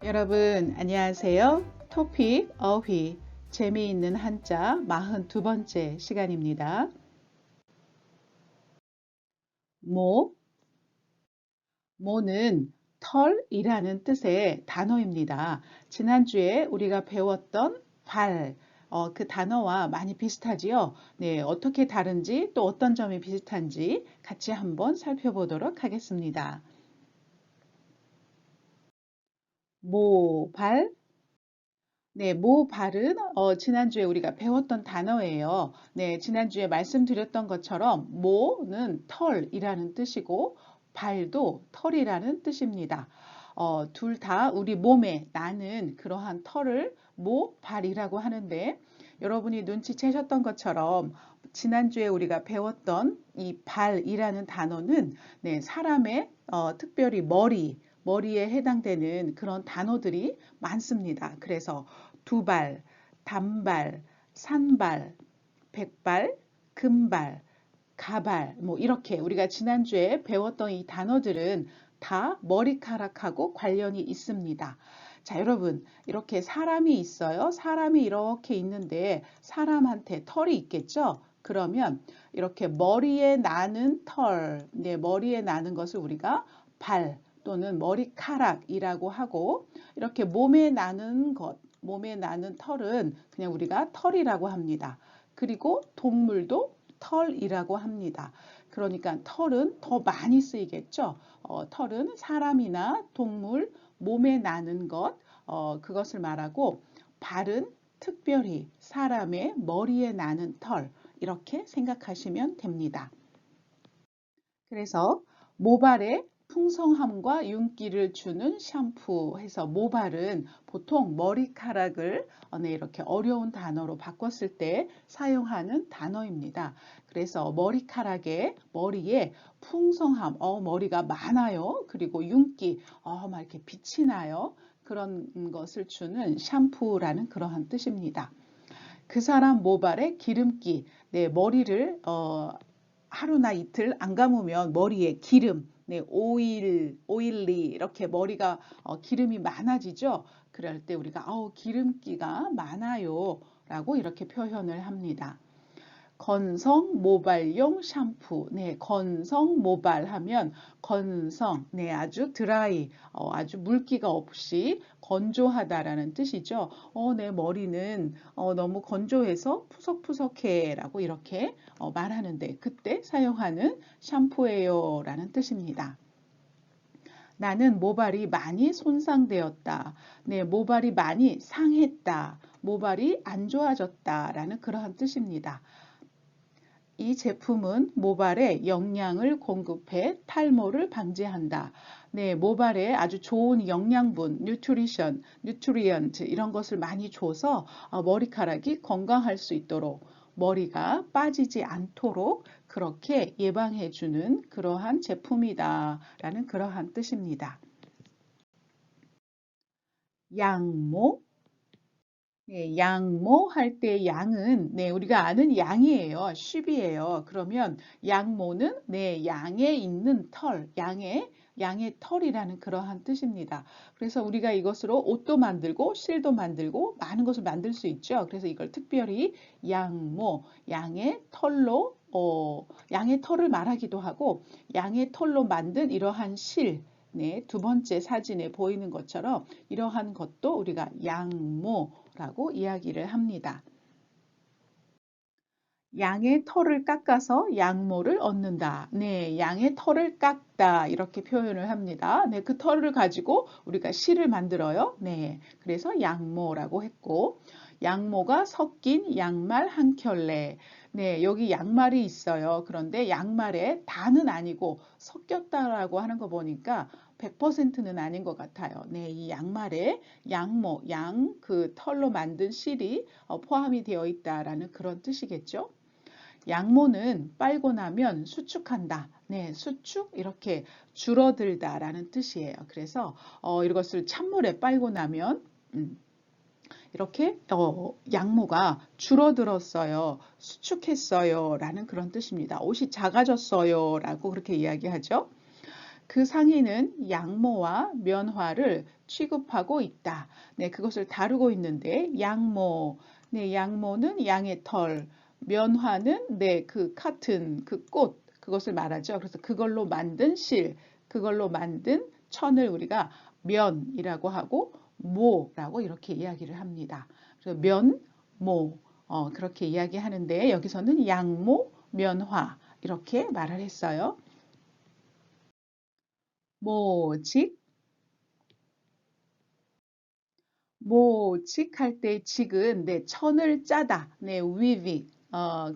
여러분 안녕하세요. 토픽 어휘 재미있는 한자 42번째 시간입니다. 모, 모는 털이라는 뜻의 단어입니다. 지난주에 우리가 배웠던 발, 그 단어와 많이 비슷하지요? 네, 어떻게 다른지 또 어떤 점이 비슷한지 같이 한번 살펴보도록 하겠습니다. 모, 발, 네, 모발은 지난주에 우리가 배웠던 단어예요. 네, 지난주에 말씀드렸던 것처럼 모는 털이라는 뜻이고 발도 털이라는 뜻입니다. 둘 다 우리 몸에 나는 그러한 털을 모발이라고 하는데 여러분이 눈치채셨던 것처럼 지난주에 우리가 배웠던 이 발이라는 단어는 네, 사람의 특별히 머리에 해당되는 그런 단어들이 많습니다. 그래서 두발, 단발, 산발, 백발, 금발, 가발, 뭐 이렇게 우리가 지난주에 배웠던 이 단어들은 다 머리카락하고 관련이 있습니다. 자, 여러분, 이렇게 사람이 있어요. 사람이 이렇게 있는데 사람한테 털이 있겠죠? 그러면 이렇게 머리에 나는 털, 네, 머리에 나는 것을 우리가 발 또는 머리카락이라고 하고 이렇게 몸에 나는 것, 몸에 나는 털은 그냥 우리가 털이라고 합니다. 그리고 동물도 털이라고 합니다. 그러니까 털은 더 많이 쓰이겠죠. 털은 사람이나 동물 몸에 나는 것, 그것을 말하고 발은 특별히 사람의 머리에 나는 털, 이렇게 생각하시면 됩니다. 그래서 모발에 풍성함과 윤기를 주는 샴푸 해서 모발은 보통 머리카락을 네, 이렇게 어려운 단어로 바꿨을 때 사용하는 단어입니다. 그래서 머리에 풍성함, 머리가 많아요. 그리고 윤기, 막 이렇게 빛이 나요. 그런 것을 주는 샴푸라는 그러한 뜻입니다. 그 사람 모발에 기름기, 네, 머리를 하루나 이틀 안 감으면 머리에 기름, 네, 오일리 이렇게 머리가 기름이 많아지죠. 그럴 때 우리가 기름기가 많아요 라고 이렇게 표현을 합니다. 건성 모발용 샴푸. 네, 건성 모발 하면 건성, 네, 아주 드라이, 아주 물기가 없이 건조하다라는 뜻이죠. 내 머리는 너무 건조해서 푸석푸석해 라고 이렇게 말하는데 그때 사용하는 샴푸예요 라는 뜻입니다. 나는 모발이 많이 손상되었다. 네, 모발이 많이 상했다. 모발이 안 좋아졌다 라는 그러한 뜻입니다. 이 제품은 모발에 영양을 공급해 탈모를 방지한다. 네, 모발에 아주 좋은 영양분, 뉴트리언트 이런 것을 많이 줘서 머리카락이 건강할 수 있도록 머리가 빠지지 않도록 그렇게 예방해 주는 그러한 제품이다 라는 그러한 뜻입니다. 양모 네, 양모 할 때 양은 네, 우리가 아는 양이에요. sheep이에요. 그러면 양모는 네, 양에 있는 털, 양의 털이라는 그러한 뜻입니다. 그래서 우리가 이것으로 옷도 만들고 실도 만들고 많은 것을 만들 수 있죠. 그래서 이걸 특별히 양모, 양의 털을 말하기도 하고 양의 털로 만든 이러한 실, 네, 두 번째 사진에 보이는 것처럼 이러한 것도 우리가 양모라고 이야기를 합니다. 양의 털을 깎아서 양모를 얻는다. 네, 양의 털을 깎다 이렇게 표현을 합니다. 네, 그 털을 가지고 우리가 실을 만들어요. 네, 그래서 양모라고 했고 양모가 섞인 양말 한 켤레. 네, 여기 양말이 있어요. 그런데 양말에 다는 아니고 섞였다라고 하는 거 보니까 100%는 아닌 것 같아요. 네, 이 양말에 양모, 그 털로 만든 실이 포함이 되어 있다라는 그런 뜻이겠죠. 양모는 빨고 나면 수축한다. 네, 수축 이렇게 줄어들다라는 뜻이에요. 그래서 이것을 찬물에 빨고 나면 이렇게 양모가 줄어들었어요. 수축했어요. 라는 그런 뜻입니다. 옷이 작아졌어요. 라고 그렇게 이야기하죠. 그 상인은 양모와 면화를 취급하고 있다. 네, 그것을 다루고 있는데 양모, 네, 양모는 양의 털, 면화는 네, 그 카튼, 그 꽃, 그것을 말하죠. 그래서 그걸로 만든 실, 그걸로 만든 천을 우리가 면이라고 하고 모라고 이렇게 이야기를 합니다. 그래서 면, 모, 그렇게 이야기하는데 여기서는 양모, 면화 이렇게 말을 했어요. 모직, 모직할 때 직은 네, 천을 짜다. 네, 위비.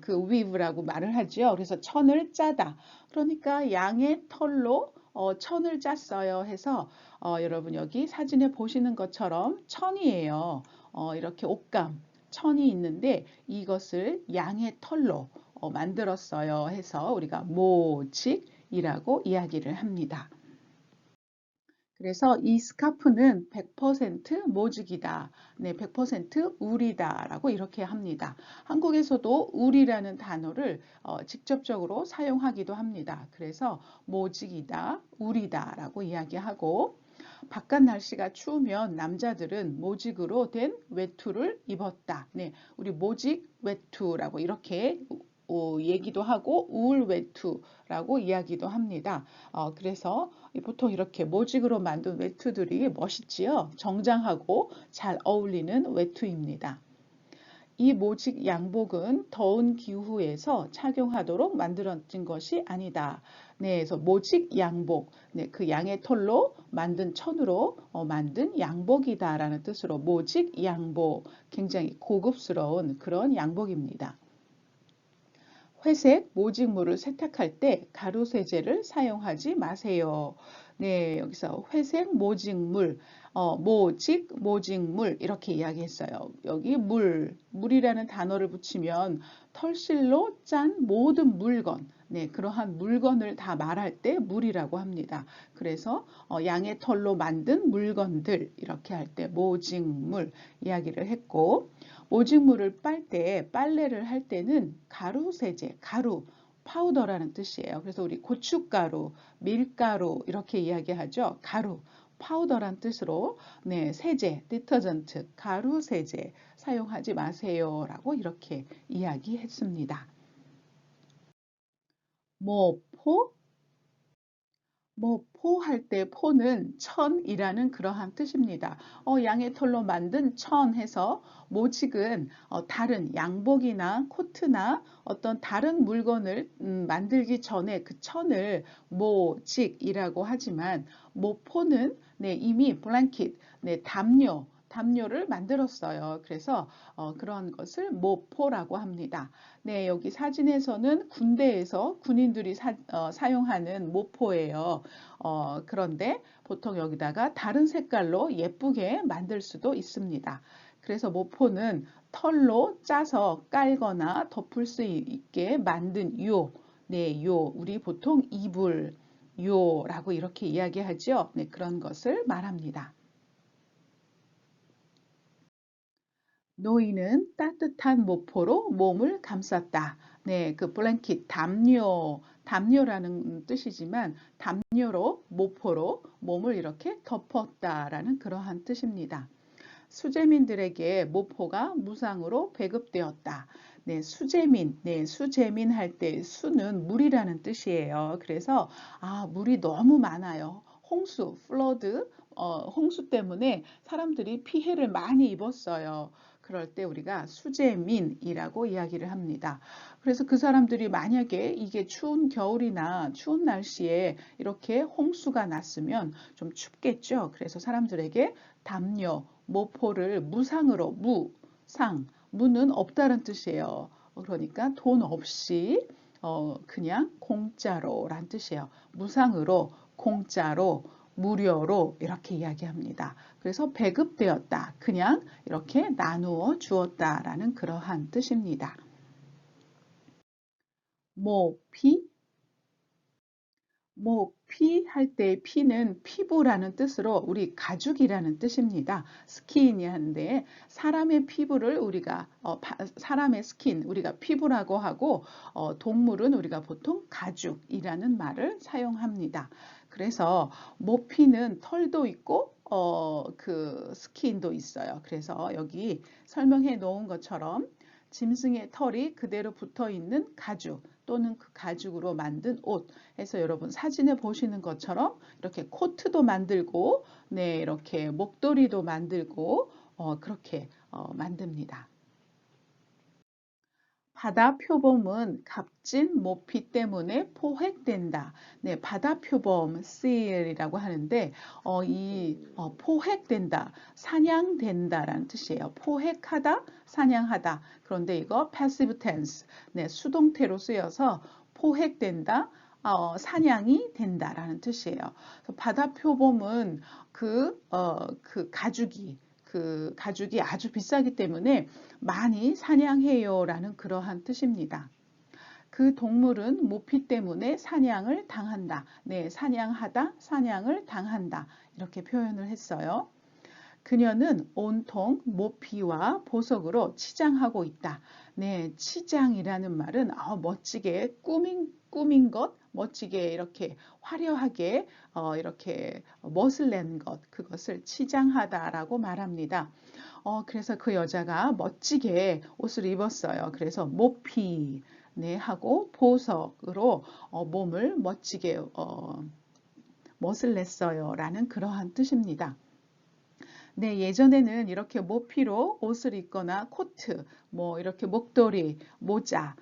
그 weave라고 말을 하죠. 그래서 천을 짜다. 그러니까 양의 털로 천을 짰어요 해서 여러분 여기 사진에 보시는 것처럼 천이에요. 이렇게 옷감, 천이 있는데 이것을 양의 털로 만들었어요 해서 우리가 모직이라고 이야기를 합니다. 그래서 이 스카프는 100% 모직이다. 네, 100% 울이다라고 이렇게 합니다. 한국에서도 울이라는 단어를 직접적으로 사용하기도 합니다. 그래서 모직이다, 울이다라고 이야기하고 바깥 날씨가 추우면 남자들은 모직으로 된 외투를 입었다. 네, 우리 모직 외투라고 이렇게 얘기도 하고 울 외투라고 이야기도 합니다. 그래서 보통 이렇게 모직으로 만든 외투들이 멋있지요. 정장하고 잘 어울리는 외투입니다. 이 모직 양복은 더운 기후에서 착용하도록 만들어진 것이 아니다. 네, 그래서 모직 양복, 네, 그 양의 털로 만든 천으로 만든 양복이다라는 뜻으로 모직 양복, 굉장히 고급스러운 그런 양복입니다. 회색 모직물을 세탁할 때 가루 세제를 사용하지 마세요. 네, 여기서 회색 모직물, 모직물 이렇게 이야기했어요. 여기 물이라는 단어를 붙이면 털실로 짠 모든 물건, 네, 그러한 물건을 다 말할 때 물이라고 합니다. 그래서 양의 털로 만든 물건들 이렇게 할 때 모직물 이야기를 했고 오직물을 빨 때, 빨래를 할 때는 가루 세제, 가루, 파우더라는 뜻이에요. 그래서 우리 고춧가루, 밀가루 이렇게 이야기하죠. 가루, 파우더란 뜻으로 네, 세제, 디터전트, 가루 세제 사용하지 마세요라고 이렇게 이야기했습니다. 모포, 포할 때 포는 천이라는 그러한 뜻입니다. 양의 털로 만든 천 해서 모직은 다른 양복이나 코트나 어떤 다른 물건을 만들기 전에 그 천을 모직이라고 하지만 모포는 네, 이미 블랭킷, 네, 담요를 만들었어요. 그래서 그런 것을 모포라고 합니다. 네, 여기 사진에서는 군대에서 군인들이 사용하는 모포예요. 그런데 보통 여기다가 다른 색깔로 예쁘게 만들 수도 있습니다. 그래서 모포는 털로 짜서 깔거나 덮을 수 있게 만든 네, 우리 보통 이불, 요라고 이렇게 이야기하죠. 네, 그런 것을 말합니다. 노인은 따뜻한 모포로 몸을 감쌌다. 네, 그 블랭킷, 담요라는 뜻이지만 담요로, 모포로 몸을 이렇게 덮었다라는 그러한 뜻입니다. 수재민들에게 모포가 무상으로 배급되었다. 네, 수재민 할 때 수는 물이라는 뜻이에요. 그래서 물이 너무 많아요. 홍수, 플러드, 홍수 때문에 사람들이 피해를 많이 입었어요. 그럴 때 우리가 수재민이라고 이야기를 합니다. 그래서 그 사람들이 만약에 이게 추운 겨울이나 추운 날씨에 이렇게 홍수가 났으면 좀 춥겠죠. 그래서 사람들에게 담요, 모포를 무상으로, 무는 없다는 뜻이에요. 그러니까 돈 없이 그냥 공짜로 란 뜻이에요. 무상으로, 공짜로, 무료로 이렇게 이야기합니다. 그래서 배급되었다. 그냥 이렇게 나누어 주었다라는 그러한 뜻입니다. 모피, 피 할 때 피는 피부라는 뜻으로 우리 가죽이라는 뜻입니다. 스킨이한데 사람의 피부를 우리가 사람의 스킨 우리가 피부라고 하고 동물은 우리가 보통 가죽이라는 말을 사용합니다. 그래서 모피는 털도 있고 그 스킨도 있어요. 그래서 여기 설명해 놓은 것처럼 짐승의 털이 그대로 붙어 있는 가죽 또는 그 가죽으로 만든 옷 해서 여러분 사진에 보시는 것처럼 이렇게 코트도 만들고 네, 이렇게 목도리도 만들고 그렇게 만듭니다. 바다 표범은 값진 모피 때문에 포획된다. 네, 바다 표범 seal이라고 하는데 포획된다, 사냥된다라는 뜻이에요. 포획하다, 사냥하다. 그런데 이거 passive tense, 네, 수동태로 쓰여서 포획된다, 사냥이 된다라는 뜻이에요. 바다 표범은 그 가죽이 아주 비싸기 때문에 많이 사냥해요라는 그러한 뜻입니다. 그 동물은 모피 때문에 사냥을 당한다. 네, 사냥하다, 사냥을 당한다. 이렇게 표현을 했어요. 그녀는 온통 모피와 보석으로 치장하고 있다. 네, 치장이라는 말은 멋지게 꾸민 것, 멋지게 이렇게 화려하게 이렇게 멋을 낸 것, 그것을 치장하다라고 말합니다. 그래서 그 여자가 멋지게 옷을 입었어요. 그래서 모피 네, 하고 보석으로 몸을 멋지게 멋을 냈어요. 라는 그러한 뜻입니다. 네, 예전에는 이렇게 모피로 옷을 입거나 코트, 뭐 이렇게 목도리, 모자,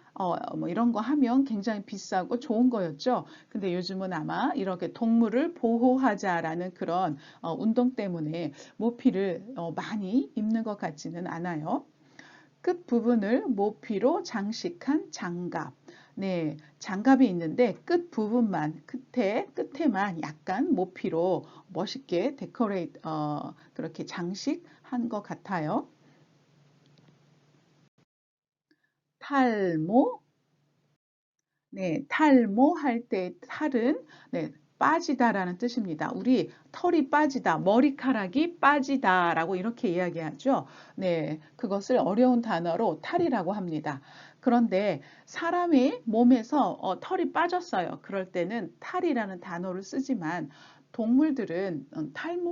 뭐 이런 거 하면 굉장히 비싸고 좋은 거였죠. 근데 요즘은 아마 이렇게 동물을 보호하자라는 그런 운동 때문에 모피를 많이 입는 것 같지는 않아요. 끝부분을 모피로 장식한 장갑. 네, 장갑이 있는데 끝부분만, 끝에만 약간 모피로 멋있게 그렇게 장식한 것 같아요. 탈모, 네, 탈모할 때 탈은 네, 빠지다라는 뜻입니다. 우리 털이 빠지다, 머리카락이 빠지다라고 이렇게 이야기하죠. 네, 그것을 어려운 단어로 탈이라고 합니다. 그런데 사람의 몸에서 털이 빠졌어요. 그럴 때는 탈이라는 단어를 쓰지만 동물들은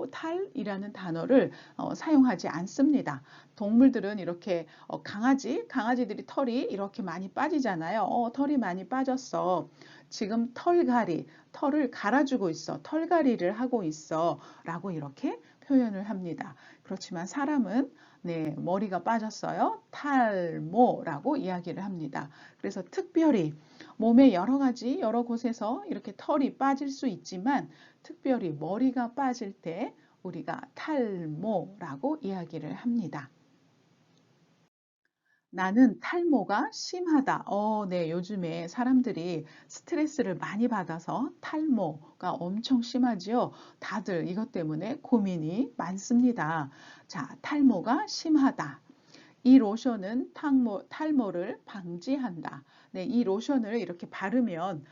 탈이라는 단어를 사용하지 않습니다. 동물들은 이렇게 강아지들이 털이 이렇게 많이 빠지잖아요. 털이 많이 빠졌어. 지금 털을 갈아주고 있어. 털갈이를 하고 있어. 라고 이렇게 표현을 합니다. 그렇지만 사람은 네, 머리가 빠졌어요. 탈모라고 이야기를 합니다. 그래서 특별히 몸의 여러 곳에서 이렇게 털이 빠질 수 있지만 특별히 머리가 빠질 때 우리가 탈모라고 이야기를 합니다. 나는 탈모가 심하다. 네, 요즘에 사람들이 스트레스를 많이 받아서 탈모가 엄청 심하지요. 다들 이것 때문에 고민이 많습니다. 자, 탈모가 심하다. 이 로션은 탈모를 방지한다. 네, 이 로션을 이렇게 바르면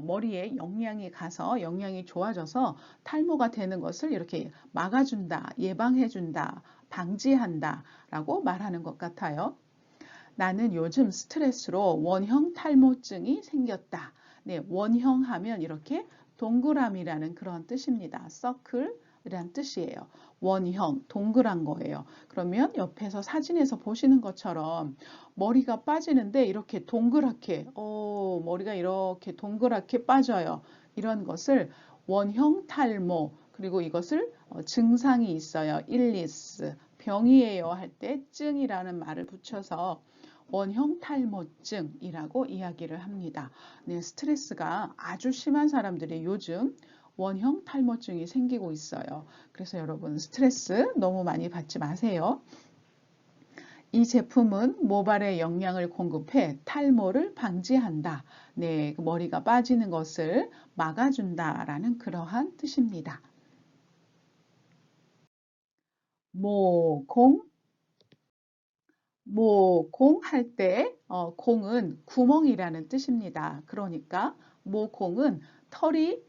머리에 영양이 가서 영양이 좋아져서 탈모가 되는 것을 이렇게 막아준다, 예방해준다, 방지한다 라고 말하는 것 같아요. 나는 요즘 스트레스로 원형 탈모증이 생겼다. 네, 원형 하면 이렇게 동그라미라는 그런 뜻입니다. circle이란 뜻이에요. 원형, 동그란 거예요. 그러면 옆에서 사진에서 보시는 것처럼 머리가 빠지는데 이렇게 동그랗게, 머리가 이렇게 동그랗게 빠져요. 이런 것을 원형 탈모, 그리고 이것을 증상이 있어요. 일리스, 병이에요 할 때 증이라는 말을 붙여서 원형 탈모증이라고 이야기를 합니다. 네, 스트레스가 아주 심한 사람들이 요즘 원형 탈모증이 생기고 있어요. 그래서 여러분 스트레스 너무 많이 받지 마세요. 이 제품은 모발에 영양을 공급해 탈모를 방지한다. 네, 머리가 빠지는 것을 막아준다라는 그러한 뜻입니다. 모공, 모공 할 때 공은 구멍이라는 뜻입니다. 그러니까 모공은 털이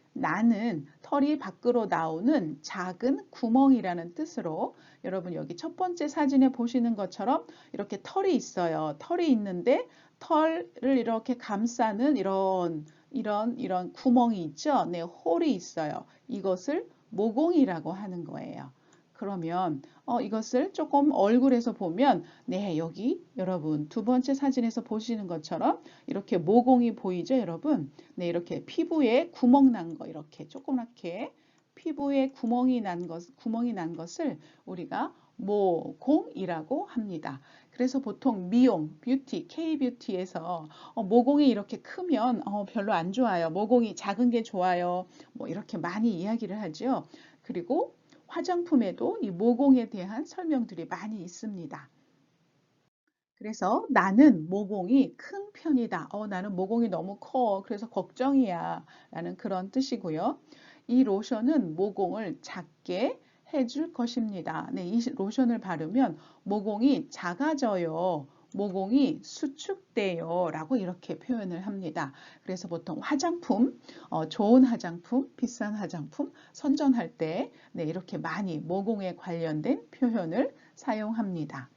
밖으로 나오는 작은 구멍이라는 뜻으로 여러분 여기 첫 번째 사진에 보시는 것처럼 이렇게 털이 있어요. 털이 있는데 털을 이렇게 감싸는 이런 이런 구멍이 있죠? 네, 홀이 있어요. 이것을 모공이라고 하는 거예요. 그러면 이것을 조금 얼굴에서 보면 네, 여기 여러분 두 번째 사진에서 보시는 것처럼 이렇게 모공이 보이죠, 여러분? 네, 이렇게 피부에 구멍 난 거 이렇게 조그맣게 피부에 구멍이 난 것을 우리가 모공이라고 합니다. 그래서 보통 미용, 뷰티, K-뷰티에서 모공이 이렇게 크면 별로 안 좋아요. 모공이 작은 게 좋아요. 뭐 이렇게 많이 이야기를 하죠. 그리고 화장품에도 이 모공에 대한 설명들이 많이 있습니다. 그래서 나는 모공이 큰 편이다. 나는 모공이 너무 커. 그래서 걱정이야. 라는 그런 뜻이고요. 이 로션은 모공을 작게 해줄 것입니다. 네, 이 로션을 바르면 모공이 작아져요. 모공이 수축돼요. 라고 이렇게 표현을 합니다. 그래서 보통 화장품, 좋은 화장품, 비싼 화장품 선전할 때 네, 이렇게 많이 모공에 관련된 표현을 사용합니다.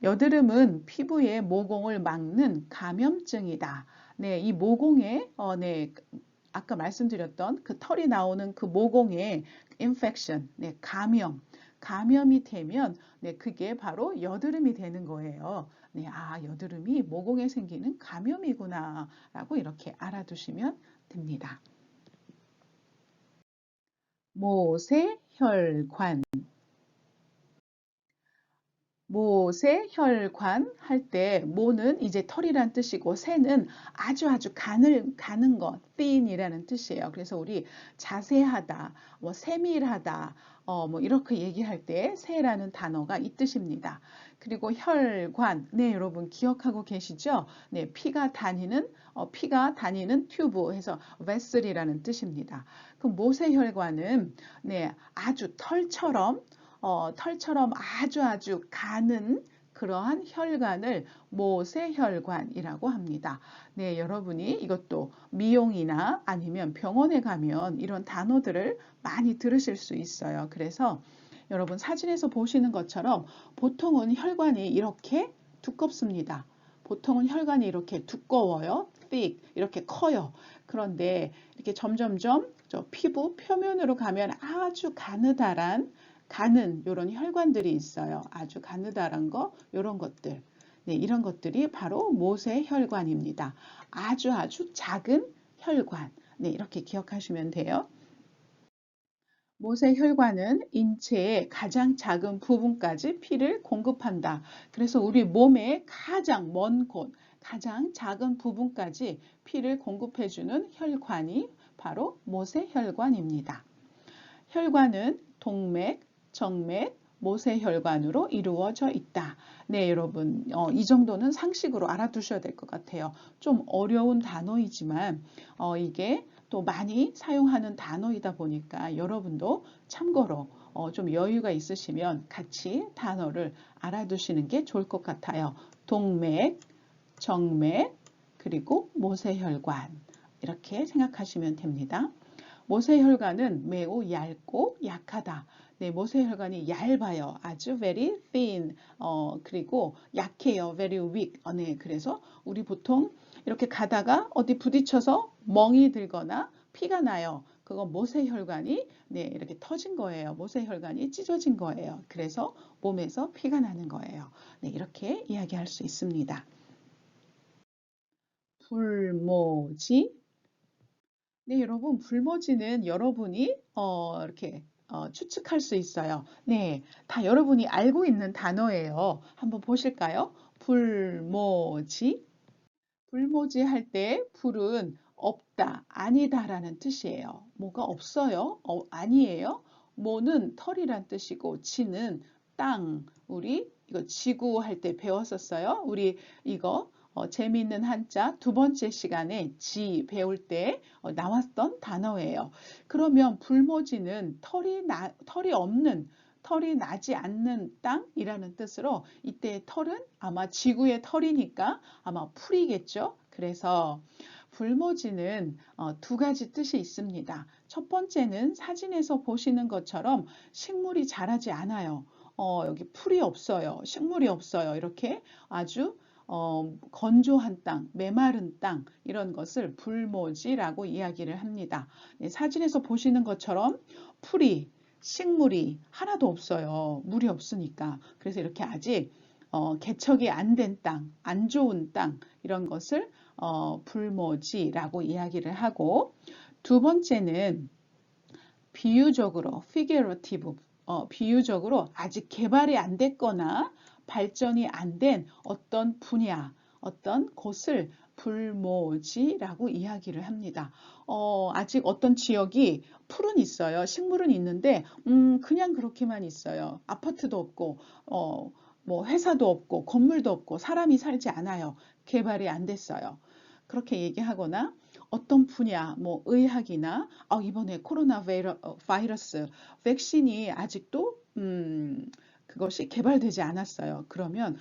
여드름은 피부의 모공을 막는 감염증이다. 네, 이 모공에, 네, 아까 말씀드렸던 그 털이 나오는 그 모공에 infection, 네, 감염이 되면, 네, 그게 바로 여드름이 되는 거예요. 네, 여드름이 모공에 생기는 감염이구나, 라고 이렇게 알아두시면 됩니다. 모세혈관. 모세혈관 할 때 모는 이제 털이란 뜻이고 세는 아주 가는 것, thin이라는 뜻이에요. 그래서 우리 자세하다, 뭐 세밀하다, 뭐 이렇게 얘기할 때 세라는 단어가 이 뜻입니다. 그리고 혈관, 네 여러분 기억하고 계시죠? 네 피가 다니는 튜브 해서 vessel이라는 뜻입니다. 그 모세혈관은 네 아주 털처럼 아주 가는 그러한 혈관을 모세혈관이라고 합니다. 네, 여러분이 이것도 미용이나 아니면 병원에 가면 이런 단어들을 많이 들으실 수 있어요. 그래서 여러분 사진에서 보시는 것처럼 보통은 혈관이 이렇게 두껍습니다. 보통은 혈관이 이렇게 두꺼워요. thick, 이렇게 커요. 그런데 이렇게 점점점 저 피부 표면으로 가면 아주 가는 이런 혈관들이 있어요. 아주 가느다란 거, 이런 것들. 네, 이런 것들이 바로 모세혈관입니다. 아주 작은 혈관. 네, 이렇게 기억하시면 돼요. 모세혈관은 인체의 가장 작은 부분까지 피를 공급한다. 그래서 우리 몸의 가장 먼 곳, 가장 작은 부분까지 피를 공급해주는 혈관이 바로 모세혈관입니다. 혈관은 동맥, 정맥, 모세혈관으로 이루어져 있다. 네, 여러분, 이 정도는 상식으로 알아두셔야 될 것 같아요. 좀 어려운 단어이지만 이게 또 많이 사용하는 단어이다 보니까 여러분도 참고로 좀 여유가 있으시면 같이 단어를 알아두시는 게 좋을 것 같아요. 동맥, 정맥, 그리고 모세혈관 이렇게 생각하시면 됩니다. 모세혈관은 매우 얇고 약하다. 네, 모세혈관이 얇아요. 아주 very thin. 그리고 약해요. very weak. 네, 그래서 우리 보통 이렇게 가다가 어디 부딪혀서 멍이 들거나 피가 나요. 그거 모세혈관이 네, 이렇게 터진 거예요. 모세혈관이 찢어진 거예요. 그래서 몸에서 피가 나는 거예요. 네, 이렇게 이야기할 수 있습니다. 불모지 네, 여러분, 불모지는 여러분이 이렇게 추측할 수 있어요. 네, 다 여러분이 알고 있는 단어예요. 한번 보실까요? 불모지. 불모지 할 때 불은 없다, 아니다라는 뜻이에요. 뭐가 없어요? 아니에요. 모는 털이란 뜻이고 지는 땅. 우리 이거 지구 할 때 배웠었어요. 우리 이거 재미있는 한자 두 번째 시간에 지 배울 때 나왔던 단어예요. 그러면 불모지는 털이 나지 않는 땅이라는 뜻으로 이때 털은 아마 지구의 털이니까 아마 풀이겠죠. 그래서 불모지는 두 가지 뜻이 있습니다. 첫 번째는 사진에서 보시는 것처럼 식물이 자라지 않아요. 여기 풀이 없어요. 식물이 없어요. 이렇게 아주 건조한 땅, 메마른 땅 이런 것을 불모지라고 이야기를 합니다. 네, 사진에서 보시는 것처럼 풀이, 식물이 하나도 없어요. 물이 없으니까. 그래서 이렇게 아직 개척이 안 된 땅, 안 좋은 땅 이런 것을 불모지라고 이야기를 하고 두 번째는 비유적으로 figurative 비유적으로 아직 개발이 안 됐거나 발전이 안 된 어떤 분야, 어떤 곳을 불모지라고 이야기를 합니다. 아직 어떤 지역이 풀은 있어요. 식물은 있는데 그냥 그렇게만 있어요. 아파트도 없고 뭐 회사도 없고 건물도 없고 사람이 살지 않아요. 개발이 안 됐어요. 그렇게 얘기하거나 어떤 분야, 뭐 의학이나 이번에 코로나 바이러스 백신이 아직도 그것이 개발되지 않았어요. 그러면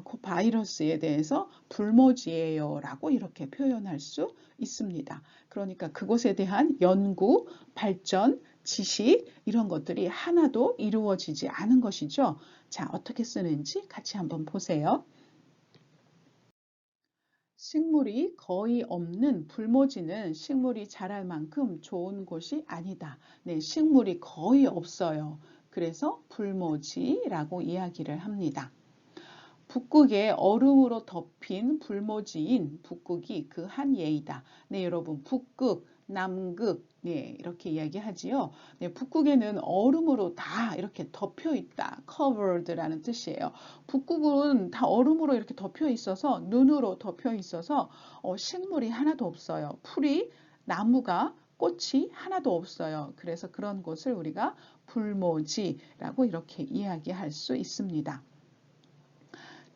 그 바이러스에 대해서 불모지예요라고 이렇게 표현할 수 있습니다. 그러니까 그것에 대한 연구, 발전, 지식 이런 것들이 하나도 이루어지지 않은 것이죠. 자, 어떻게 쓰는지 같이 한번 보세요. 식물이 거의 없는 불모지는 식물이 자랄 만큼 좋은 곳이 아니다. 네, 식물이 거의 없어요. 그래서 불모지라고 이야기를 합니다. 북극의 얼음으로 덮인 불모지인 북극이 그 한 예이다. 네, 여러분, 북극, 남극, 네, 이렇게 이야기하지요. 네, 북극에는 얼음으로 다 이렇게 덮여 있다. covered라는 뜻이에요. 북극은 다 얼음으로 이렇게 덮여 있어서, 눈으로 덮여 있어서 식물이 하나도 없어요. 풀이, 나무가, 꽃이 하나도 없어요. 그래서 그런 곳을 우리가 불모지라고 이렇게 이야기할 수 있습니다.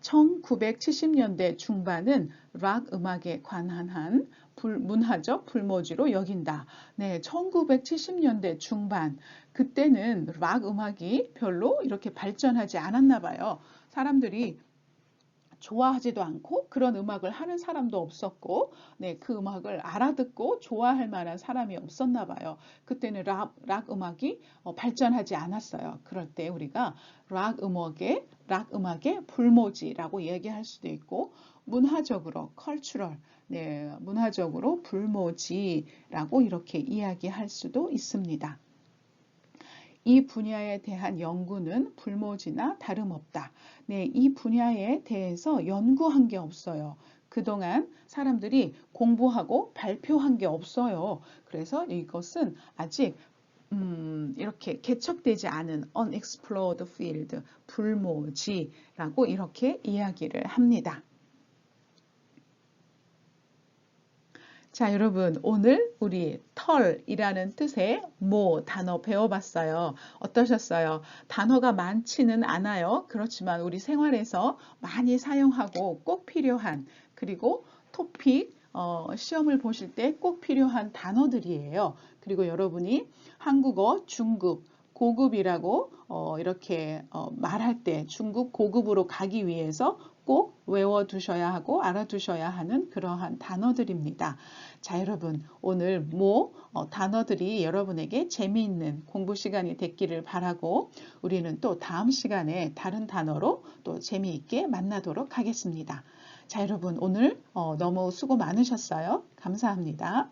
1970년대 중반은 락 음악에 관한 문화적 불모지로 여긴다. 네, 1970년대 중반. 그때는 락 음악이 별로 이렇게 발전하지 않았나 봐요. 사람들이 좋아하지도 않고 그런 음악을 하는 사람도 없었고 네, 그 음악을 알아듣고 좋아할 만한 사람이 없었나 봐요. 그때는 락 음악이 발전하지 않았어요. 그럴 때 우리가 락 음악의 불모지라고 얘기할 수도 있고 문화적으로 cultural 네, 문화적으로 불모지라고 이렇게 이야기할 수도 있습니다. 이 분야에 대한 연구는 불모지나 다름없다. 네, 이 분야에 대해서 연구한 게 없어요. 그동안 사람들이 공부하고 발표한 게 없어요. 그래서 이것은 아직 이렇게 개척되지 않은 unexplored field, 불모지라고 이렇게 이야기를 합니다. 자, 여러분, 오늘 우리 털이라는 뜻의 모 단어 배워봤어요. 어떠셨어요? 단어가 많지는 않아요. 그렇지만 우리 생활에서 많이 사용하고 꼭 필요한, 그리고 토픽, 시험을 보실 때 꼭 필요한 단어들이에요. 그리고 여러분이 한국어, 중급, 고급이라고 이렇게 말할 때 중급, 고급으로 가기 위해서 꼭 외워두셔야 하고 알아두셔야 하는 그러한 단어들입니다. 자, 여러분, 오늘 단어들이 여러분에게 재미있는 공부 시간이 됐기를 바라고 우리는 또 다음 시간에 다른 단어로 또 재미있게 만나도록 하겠습니다. 자, 여러분, 오늘 너무 수고 많으셨어요. 감사합니다.